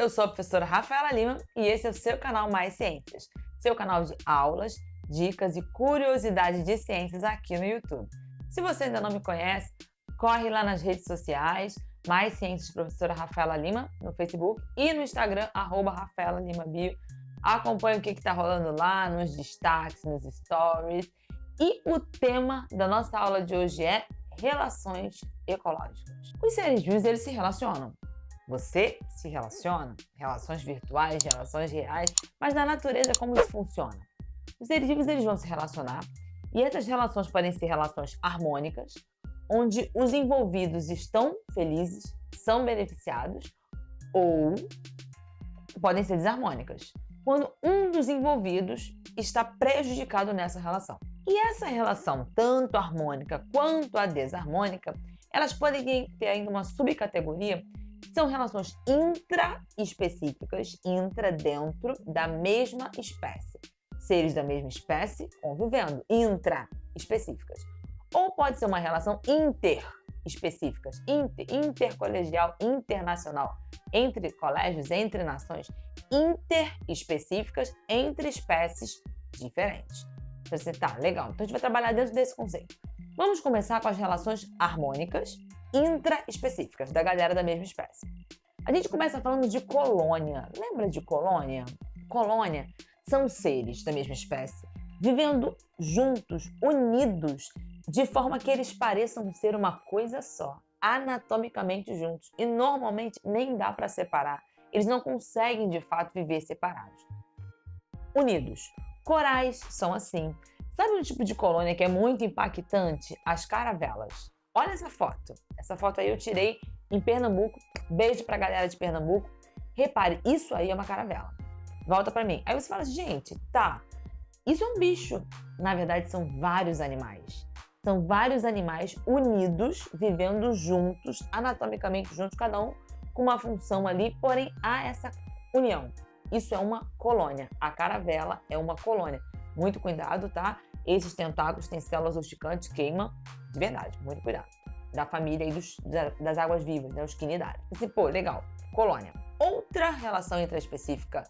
eu sou a professora Rafaela Lima e esse é o seu canal Mais Ciências, seu canal de aulas, dicas e curiosidades de ciências aqui no YouTube. Se você ainda não me conhece, corre lá nas redes sociais, Mais Ciências Professora Rafaela Lima, no Facebook e no Instagram, @Rafaela Lima Bio. Acompanhe o que está rolando lá, nos destaques, nos stories. E o tema da nossa aula de hoje é relações ecológicas. Os seres vivos, eles se relacionam. Você se relaciona, relações virtuais, relações reais, mas na natureza como isso funciona? Os seres vivos eles vão se relacionar e essas relações podem ser relações harmônicas, onde os envolvidos estão felizes, são beneficiados, ou podem ser desarmônicas, quando um dos envolvidos está prejudicado nessa relação. E essa relação, tanto harmônica quanto a desarmônica, elas podem ter ainda uma subcategoria. São relações intraespecíficas, dentro da mesma espécie. Seres da mesma espécie convivendo, intraespecíficas. Ou pode ser uma relação interespecíficas, intercolegial, internacional, entre colégios, entre nações, interespecíficas, entre espécies diferentes. Você tá, legal. Então a gente vai trabalhar dentro desse conceito. Vamos começar com as relações harmônicas, intraespecíficas, da galera da mesma espécie. A gente começa falando de colônia. Lembra de colônia? Colônia são seres da mesma espécie vivendo juntos, unidos, de forma que eles pareçam ser uma coisa só, anatomicamente juntos. E normalmente nem dá para separar. Eles não conseguem, de fato, viver separados. Unidos. Corais são assim. Sabe um tipo de colônia que é muito impactante? As caravelas. Olha essa foto. Essa foto aí eu tirei em Pernambuco. Beijo pra galera de Pernambuco. Repare, isso aí é uma caravela. Volta pra mim. Aí você fala assim, gente, tá, isso é um bicho. Na verdade, são vários animais. São vários animais unidos, vivendo juntos, anatomicamente juntos, cada um com uma função ali, porém há essa união. Isso é uma colônia. A caravela é uma colônia. Muito cuidado, tá? Esses tentáculos têm células urticantes, queimam de verdade. Muito cuidado. Da família aí das águas vivas, né? Os quinidários. Assim, pô, legal. Colônia. Outra relação intraespecífica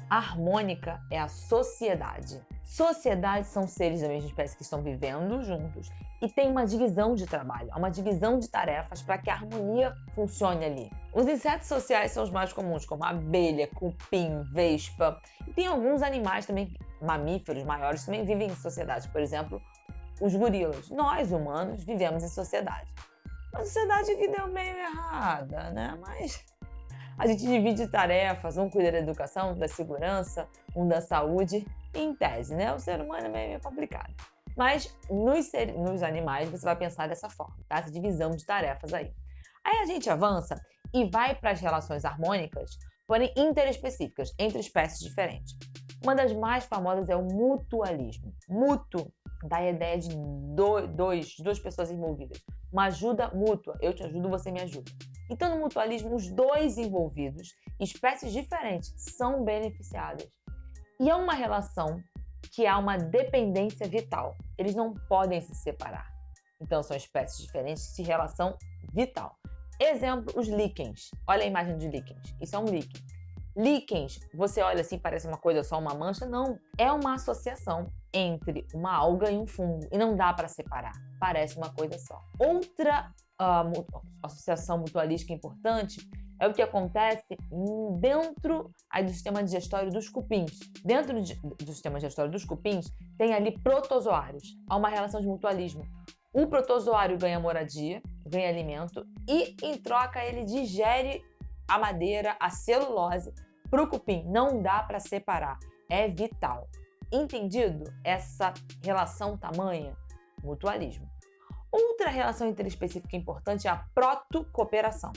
harmônica é a sociedade. Sociedades são seres da mesma espécie que estão vivendo juntos e tem uma divisão de trabalho, uma divisão de tarefas para que a harmonia funcione ali. Os insetos sociais são os mais comuns, como abelha, cupim, vespa. E tem alguns animais também, mamíferos maiores, também vivem em sociedade. Por exemplo, os gorilas. Nós, humanos, vivemos em sociedade. Uma sociedade que deu meio errada, né? Mas a gente divide tarefas, um cuida da educação, da segurança, um da saúde. Em tese, né? O ser humano é meio complicado. Mas nos animais você vai pensar dessa forma, tá? Essa divisão de tarefas aí. Aí a gente avança e vai para as relações harmônicas, porém interespecíficas, entre espécies diferentes. Uma das mais famosas é o mutualismo. Mútuo dá a ideia de duas pessoas envolvidas. Uma ajuda mútua. Eu te ajudo, você me ajuda. Então, no mutualismo, os dois envolvidos, espécies diferentes, são beneficiadas. E é uma relação que há uma dependência vital. Eles não podem se separar. Então, são espécies diferentes de relação vital. Exemplo, os líquens. Olha a imagem de líquens. Isso é um líquen. Líquens, você olha assim, parece uma coisa só, uma mancha. Não. É uma associação entre uma alga e um fungo. E não dá para separar. Parece uma coisa só. Outra associação mutualística importante é o que acontece dentro do sistema digestório dos cupins. Dentro do sistema digestório dos cupins, tem ali protozoários. Há uma relação de mutualismo. O protozoário ganha moradia, ganha alimento e, em troca, ele digere a madeira, a celulose para o cupim. Não dá para separar. É vital. Entendido essa relação tamanha? Mutualismo. Outra relação interespecífica importante é a protocooperação,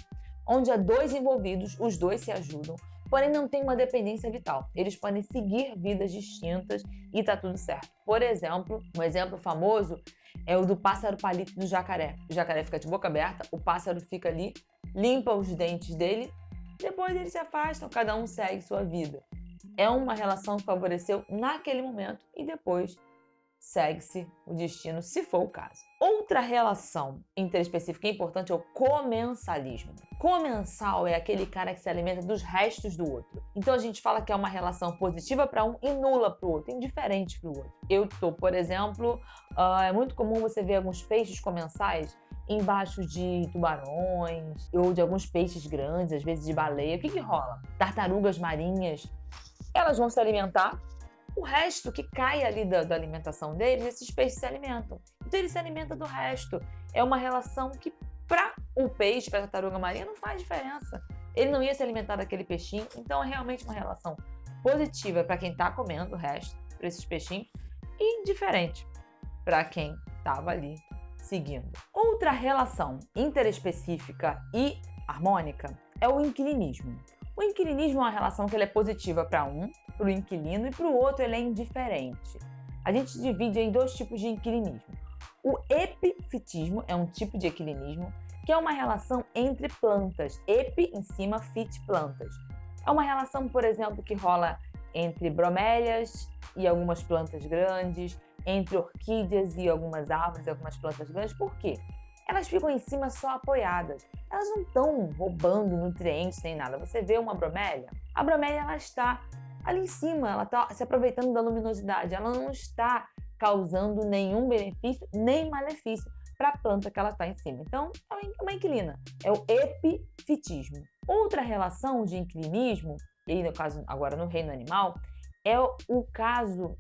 onde há dois envolvidos, os dois se ajudam, porém não tem uma dependência vital. Eles podem seguir vidas distintas e tá tudo certo. Por exemplo, um exemplo famoso é o do pássaro palito do jacaré. O jacaré fica de boca aberta, o pássaro fica ali, limpa os dentes dele, depois eles se afastam, cada um segue sua vida. É uma relação que favoreceu naquele momento e depois segue-se o destino, se for o caso. Outra relação interespecífica importante é o comensalismo. Comensal é aquele cara que se alimenta dos restos do outro. Então a gente fala que é uma relação positiva para um e nula para o outro, indiferente para o outro. Por exemplo, é muito comum você ver alguns peixes comensais embaixo de tubarões ou de alguns peixes grandes, às vezes de baleia. O que rola? Tartarugas marinhas, elas vão se alimentar. O resto que cai ali da alimentação deles, esses peixes se alimentam. Então ele se alimenta do resto. É uma relação que para o peixe, para a tartaruga marinha, não faz diferença. Ele não ia se alimentar daquele peixinho, então é realmente uma relação positiva para quem está comendo o resto, para esses peixinhos, e indiferente para quem estava ali seguindo. Outra relação interespecífica e harmônica é o inquilinismo. O inquilinismo é uma relação que ela é positiva para um, para o inquilino, e para o outro ele é indiferente. A gente divide em dois tipos de inquilinismo. O epifitismo é um tipo de inquilinismo que é uma relação entre plantas. Epi em cima, fit plantas. É uma relação, por exemplo, que rola entre bromélias e algumas plantas grandes, entre orquídeas e algumas árvores e algumas plantas grandes. Por quê? Elas ficam em cima só apoiadas. Elas não estão roubando nutrientes nem nada. Você vê uma bromélia? A bromélia ela está ali em cima, ela está se aproveitando da luminosidade. Ela não está causando nenhum benefício nem malefício para a planta que ela está em cima. Então, é uma inquilina. É o epifitismo. Outra relação de inquilinismo, e aí no caso agora no reino animal, é o caso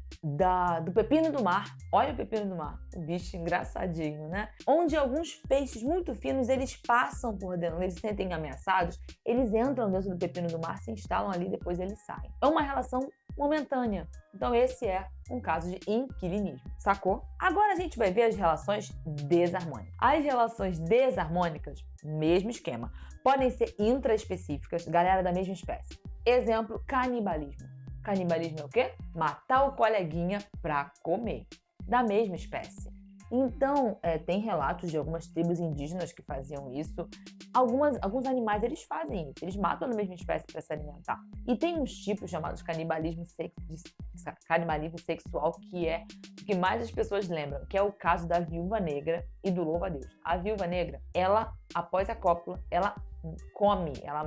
do pepino do mar. Olha o pepino do mar, um bicho engraçadinho, né? Onde alguns peixes muito finos, eles passam por dentro, eles se sentem ameaçados, eles entram dentro do pepino do mar, se instalam ali, depois eles saem. É uma relação momentânea. Então esse é um caso de inquilinismo, sacou? Agora a gente vai ver as relações desarmônicas. As relações desarmônicas, mesmo esquema, podem ser intraespecíficas, galera da mesma espécie. Exemplo, canibalismo. Canibalismo é o quê? Matar o coleguinha para comer, da mesma espécie. Então, tem relatos de algumas tribos indígenas que faziam isso. Alguns animais, eles fazem isso. Eles matam a mesma espécie para se alimentar. E tem uns tipos chamados canibalismo sexual, que é o que mais as pessoas lembram, que é o caso da viúva negra e do louva-a-Deus. A viúva negra, ela, após a cópula, ela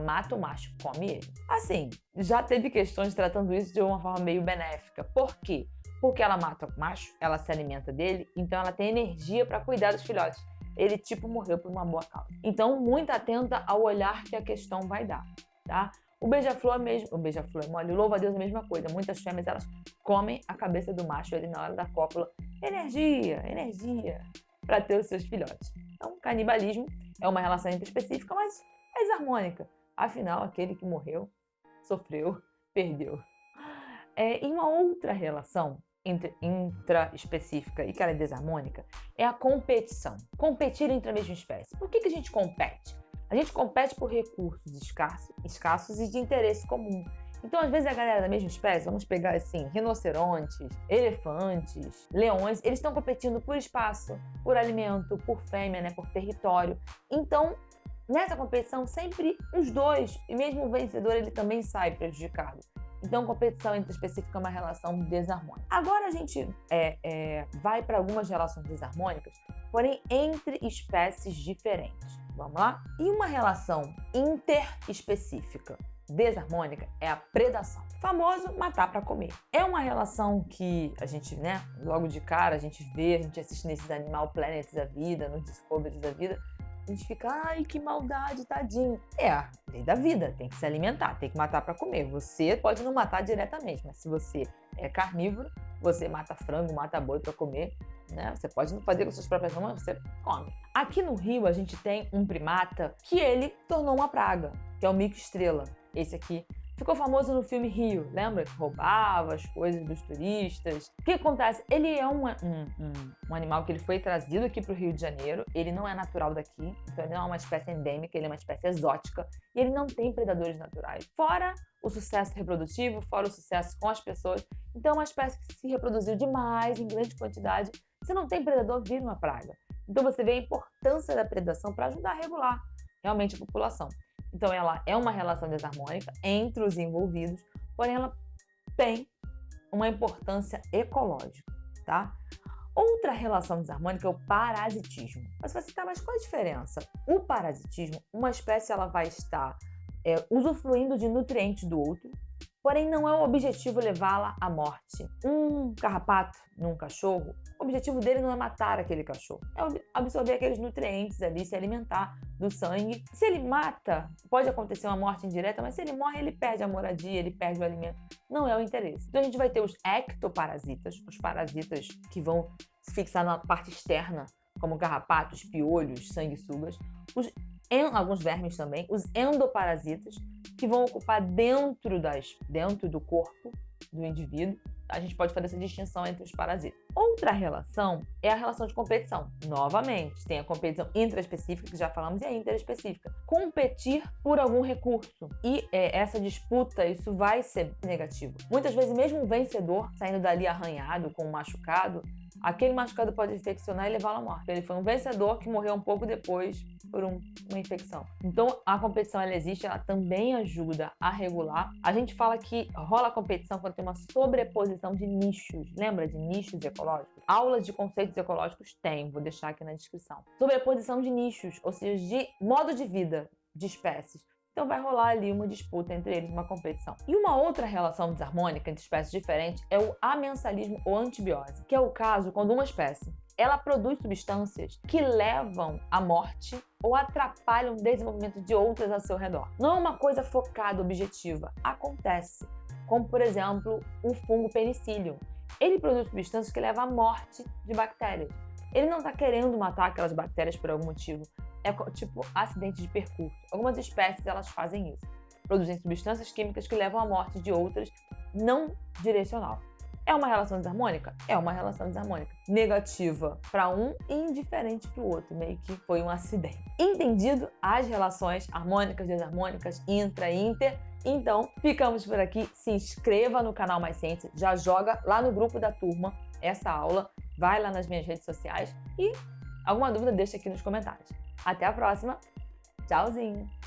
mata o macho, come ele. Assim, já teve questões tratando isso de uma forma meio benéfica. Por quê? Porque ela mata o macho, ela se alimenta dele, então ela tem energia para cuidar dos filhotes. Ele, morreu por uma boa causa. Então, muito atenta ao olhar que a questão vai dar, tá? O beija-flor é mole, o louva-a-Deus é a mesma coisa. Muitas fêmeas, elas comem a cabeça do macho ali na hora da cópula. Energia, para ter os seus filhotes. Então, canibalismo é uma relação específica, mas é desarmônica. Afinal, aquele que morreu, sofreu, perdeu. E uma outra relação intraespecífica e que ela é desarmônica é a competição. Competir entre a mesma espécie. Por que a gente compete? A gente compete por recursos escassos e de interesse comum. Então, às vezes, a galera da mesma espécie, vamos pegar assim, rinocerontes, elefantes, leões, eles estão competindo por espaço, por alimento, por fêmea, né, por território. Então, nessa competição, sempre os dois, e mesmo o vencedor, ele também sai prejudicado. Então, competição intraespecífica é uma relação desarmônica. Agora a gente vai para algumas relações desarmônicas, porém entre espécies diferentes. Vamos lá? E uma relação interespecífica desarmônica é a predação. Famoso matar para comer. É uma relação que a gente, logo de cara, a gente assiste nesses Animal Planets da vida, nos Discoveries da vida, a gente fica, ai, que maldade, tadinho. É a lei da vida, tem que se alimentar, tem que matar para comer. Você pode não matar diretamente, mas se você é carnívoro, você mata frango, mata boi para comer, né? Você pode não fazer com suas próprias mãos, mas você come. Aqui no Rio, a gente tem um primata que ele tornou uma praga, que é o mico-estrela. Esse aqui ficou famoso no filme Rio, lembra? Que roubava as coisas dos turistas. O que acontece? Ele é um animal que ele foi trazido aqui para o Rio de Janeiro. Ele não é natural daqui, então ele não é uma espécie endêmica, ele é uma espécie exótica. E ele não tem predadores naturais. Fora o sucesso reprodutivo, fora o sucesso com as pessoas. Então é uma espécie que se reproduziu demais, em grande quantidade. Se não tem predador, vira uma praga. Então você vê a importância da predação para ajudar a regular realmente a população. Então, ela é uma relação desarmônica entre os envolvidos, porém ela tem uma importância ecológica, tá? Outra relação desarmônica é o parasitismo. Mas você tá, mas qual a diferença? O parasitismo, uma espécie ela vai estar usufruindo de nutrientes do outro, porém não é o objetivo levá-la à morte. Um carrapato num cachorro, o objetivo dele não é matar aquele cachorro, é absorver aqueles nutrientes ali, se alimentar do sangue. Se ele mata, pode acontecer uma morte indireta, mas se ele morre, ele perde a moradia, ele perde o alimento. Não é o interesse. Então a gente vai ter os ectoparasitas, os parasitas que vão se fixar na parte externa, como carrapatos, piolhos, sanguessugas. Alguns vermes também, os endoparasitas, que vão ocupar dentro do corpo do indivíduo. A gente pode fazer essa distinção entre os parasitas. Outra relação é a relação de competição. Novamente, tem a competição intraespecífica, que já falamos, e a interespecífica. Competir por algum recurso. E essa disputa, isso vai ser negativo. Muitas vezes, mesmo um vencedor, saindo dali arranhado, com um machucado, aquele machucado pode infeccionar e levá-lo à morte. Ele foi um vencedor que morreu um pouco depois por uma infecção. Então, a competição, ela existe, ela também ajuda a regular. A gente fala que rola a competição quando tem uma sobreposição de nichos. Lembra de nichos ecológicos? Aulas de conceitos ecológicos tem, vou deixar aqui na descrição. Sobreposição de nichos, ou seja, de modo de vida de espécies. Então vai rolar ali uma disputa entre eles, uma competição. E uma outra relação desarmônica entre espécies diferentes é o amensalismo ou antibiose, que é o caso quando uma espécie ela produz substâncias que levam à morte ou atrapalham o desenvolvimento de outras ao seu redor. Não é uma coisa focada, objetiva. Acontece, como por exemplo o fungo penicillium. Ele produz substâncias que levam à morte de bactérias. Ele não está querendo matar aquelas bactérias por algum motivo. É tipo acidente de percurso. Algumas espécies elas fazem isso. Produzem substâncias químicas que levam à morte de outras, não direcional. É uma relação desarmônica? É uma relação desarmônica. Negativa para um e indiferente para o outro. Meio que foi um acidente. Entendido as relações harmônicas, desarmônicas, intra e inter? Então, ficamos por aqui. Se inscreva no canal Mais Ciência. Já joga lá no grupo da turma essa aula. Vai lá nas minhas redes sociais e alguma dúvida deixa aqui nos comentários. Até a próxima. Tchauzinho!